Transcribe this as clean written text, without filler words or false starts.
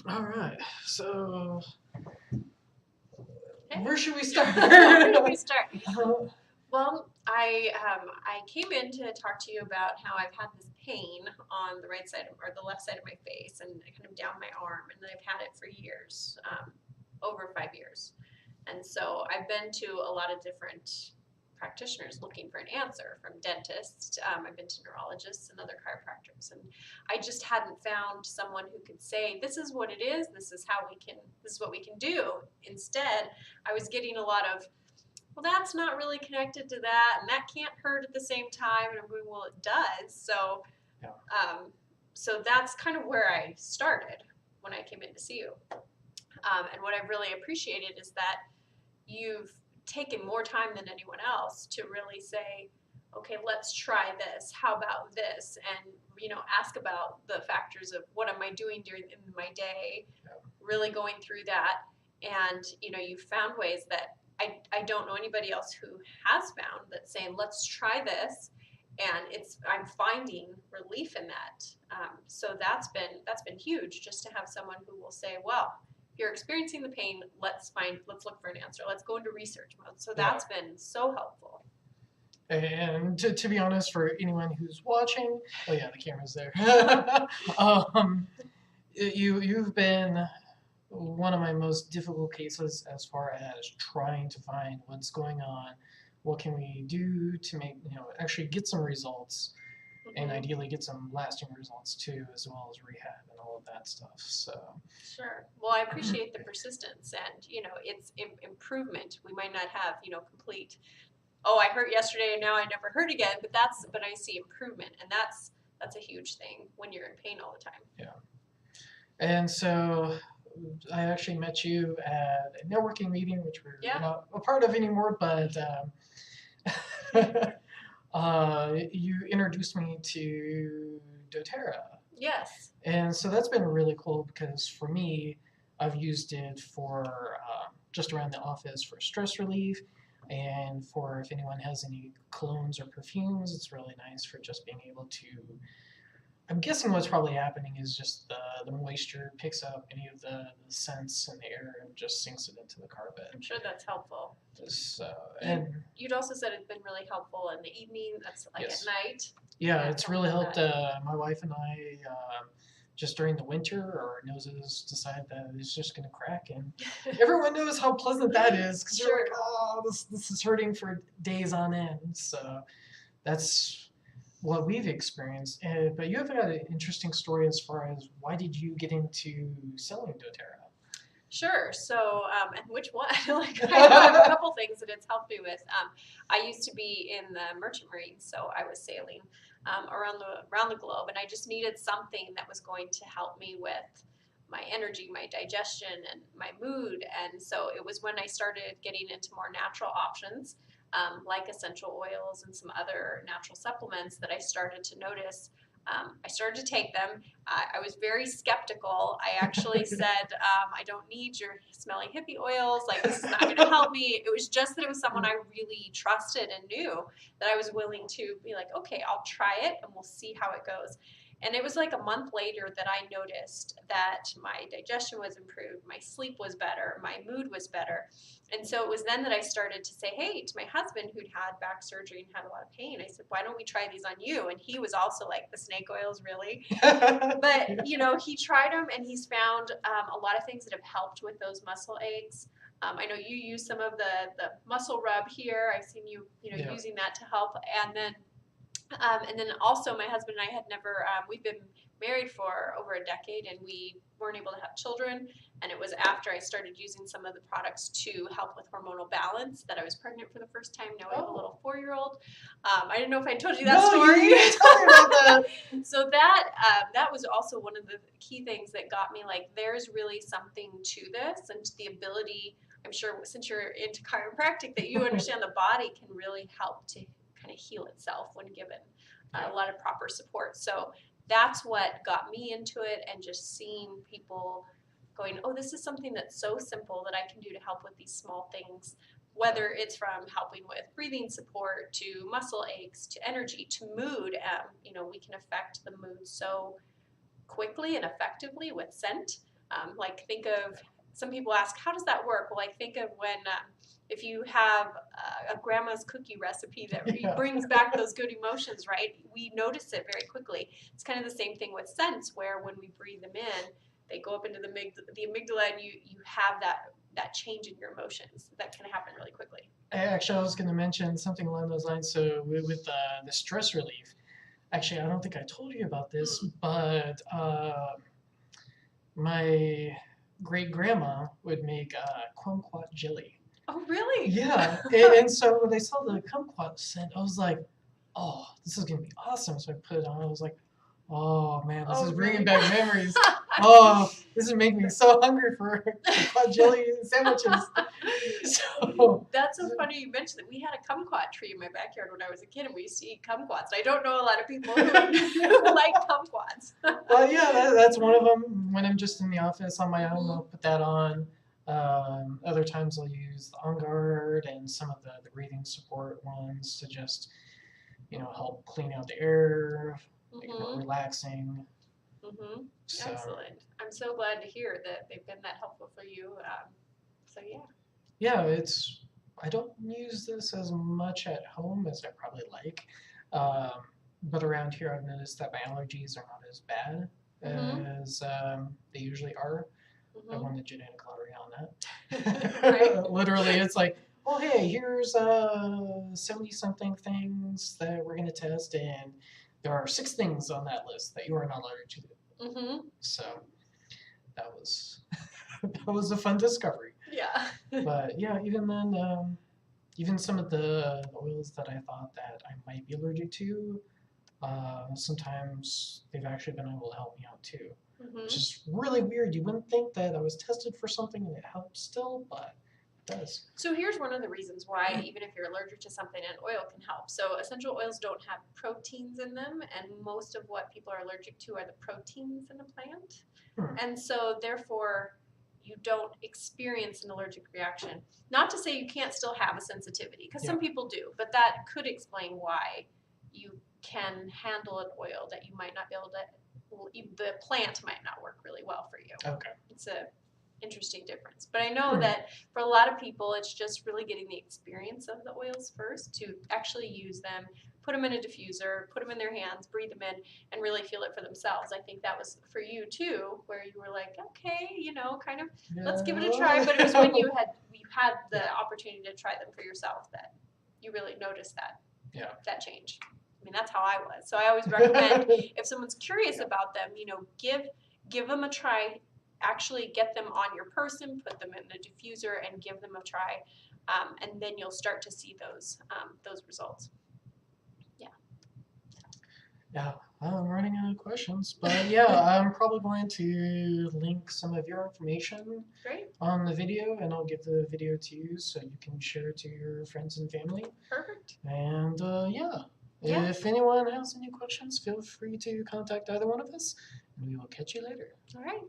All right. So, Okay. where should we start? Where do we start? Uh, Well, I came in to talk to you about how I've had this pain on the right side or the left side of my face and kind of down my arm, and I've had it for years, over 5 years. And so I've been to a lot of different practitioners looking for an answer, from dentists. I've been to neurologists and other chiropractors, and I just hadn't found someone who could say, "This is what it is. This is what we can do." Instead, I was getting a lot of, well, that's not really connected to that, and that can't hurt at the same time. And I'm going, well, it does. So, Yeah. so that's kind of where I started when I came in to see you. And what I've really appreciated is that you've taken more time than anyone else to really say, okay, let's try this. How about this? And ask about the factors of what am I doing during in my day, Yeah. really going through that. And you found ways that I don't know anybody else who has found, that saying, let's try this. And I'm finding relief in that. So that's been huge, just to have someone who will say, well, if you're experiencing the pain, let's look for an answer. Let's go into research mode. So Yeah. that's been so helpful. And to be honest, for anyone who's watching, oh yeah, the camera's there. You've been one of my most difficult cases as far as trying to find what's going on, what can we do to make actually get some results, and ideally get some lasting results too, as well as rehab and all of that stuff. So Sure. Well, I appreciate the persistence, and it's improvement. We might not have complete, oh, I hurt yesterday and now I never hurt again, but I see improvement, and that's a huge thing when you're in pain all the time. yeah. And so I actually met you at a networking meeting, which we're not a part of anymore, but you introduced me to doTERRA. Yes. And so that's been really cool, because for me, I've used it for just around the office for stress relief, and for if anyone has any colognes or perfumes, it's really nice for just being able to. I'm guessing what's probably happening is just the moisture picks up any of the scents in the air and just sinks it into the carpet. I'm sure that's helpful. So, and you'd also said it's been really helpful in the evening. That's like yes. At night. Yeah, it's really helped my wife and I. Just during the winter, our noses decide that it's just going to crack, and everyone knows how pleasant that is, because you're like, oh, this is hurting for days on end. So that's what we've experienced. But you have got an interesting story as far as why did you get into selling doTERRA? Sure. So, and which one? Like, I have a couple things that it's helped me with. I used to be in the merchant marine, so I was sailing around the globe, and I just needed something that was going to help me with my energy, my digestion, and my mood. And so it was when I started getting into more natural options, like essential oils and some other natural supplements, that I started to notice. I started to take them. I was very skeptical. I actually said, I don't need your smelly hippie oils. Like, this is not going to help me. It was just that it was someone I really trusted and knew, that I was willing to be like, okay, I'll try it and we'll see how it goes. And it was like a month later that I noticed that my digestion was improved, my sleep was better, my mood was better. And so it was then that I started to say, hey, to my husband, who'd had back surgery and had a lot of pain, I said, why don't we try these on you? And he was also like, the snake oils, really? But, he tried them, and he's found a lot of things that have helped with those muscle aches. I know you use some of the muscle rub here. I've seen you, using that to help. And then also, my husband and I had never, we've been married for over a decade, and we weren't able to have children. And it was after I started using some of the products to help with hormonal balance that I was pregnant for the first time. Now I have a little 4-year-old. I didn't know if I told you that story. You didn't tell me about that. So that was also one of the key things that got me like, there's really something to this, and the ability, I'm sure since you're into chiropractic, that you understand the body can really help to kind of heal itself when given a lot of proper support. So that's what got me into it, and just seeing people going, oh, this is something that's so simple that I can do to help with these small things, whether it's from helping with breathing support to muscle aches to energy to mood. We can affect the mood so quickly and effectively with scent. Like think of, some people ask, how does that work? Well, like think of when if you have a grandma's cookie recipe that Yeah. brings back those good emotions, right? We notice it very quickly. It's kind of the same thing with scents, where when we breathe them in, they go up into the amygdala, and you have that change in your emotions that can happen really quickly. Actually, I was going to mention something along those lines. So with the stress relief, actually, I don't think I told you about this, but my great grandma would make kumquat jelly. Oh, really? Yeah, and so when I saw the kumquat scent, I was like, "Oh, this is gonna be awesome!" So I put it on. I was like, "Oh man, this is bringing back memories. Oh, this is making me so hungry for kumquat jelly sandwiches." So That's so funny you mentioned that. We had a kumquat tree in my backyard when I was a kid, and we used to eat kumquats. I don't know a lot of people who like kumquats. well, yeah, that's one of them. When I'm just in the office on my own, I'll put that on. Other times I'll use the On Guard and some of the breathing support ones to just, help clean out the air, make it more relaxing. So, Excellent. I'm so glad to hear that they've been that helpful for you. So yeah. yeah, I don't use this as much at home as I probably like. But around here, I've noticed that my allergies are not as bad as they usually are. I won the genetic lottery on that. Right. Literally, it's like, oh, hey, here's 70 something things that we're going to test, and there are 6 things on that list that you are not allergic to. So that was that was a fun discovery. Yeah. But yeah, even then, even some of the oils that I thought that I might be allergic to, sometimes they've actually been able to help me out too. Which is really weird. You wouldn't think that I was tested for something and it helps still, but it does. So here's one of the reasons why, even if you're allergic to something, an oil can help. So essential oils don't have proteins in them, and most of what people are allergic to are the proteins in a plant. And so therefore you don't experience an allergic reaction. Not to say you can't still have a sensitivity, because some people do, but that could explain why you can handle an oil that you might not be able to, the plant might not work really well for you. Okay. It's a interesting difference. But I know that for a lot of people, it's just really getting the experience of the oils first to actually use them, put them in a diffuser, put them in their hands, breathe them in, and really feel it for themselves. I think that was for you too, where you were like, okay, kind of, let's give it a try. But it was when you had the opportunity to try them for yourself that you really noticed that change. I mean, that's how I was. So I always recommend, if someone's curious about them, give them a try. Actually get them on your person, put them in a diffuser, and give them a try, and then you'll start to see those results. Yeah, I'm running out of questions, but yeah, I'm probably going to link some of your information on the video, and I'll give the video to you so you can share it to your friends and family. Perfect. And if anyone has any questions, feel free to contact either one of us, and we will catch you later. All right.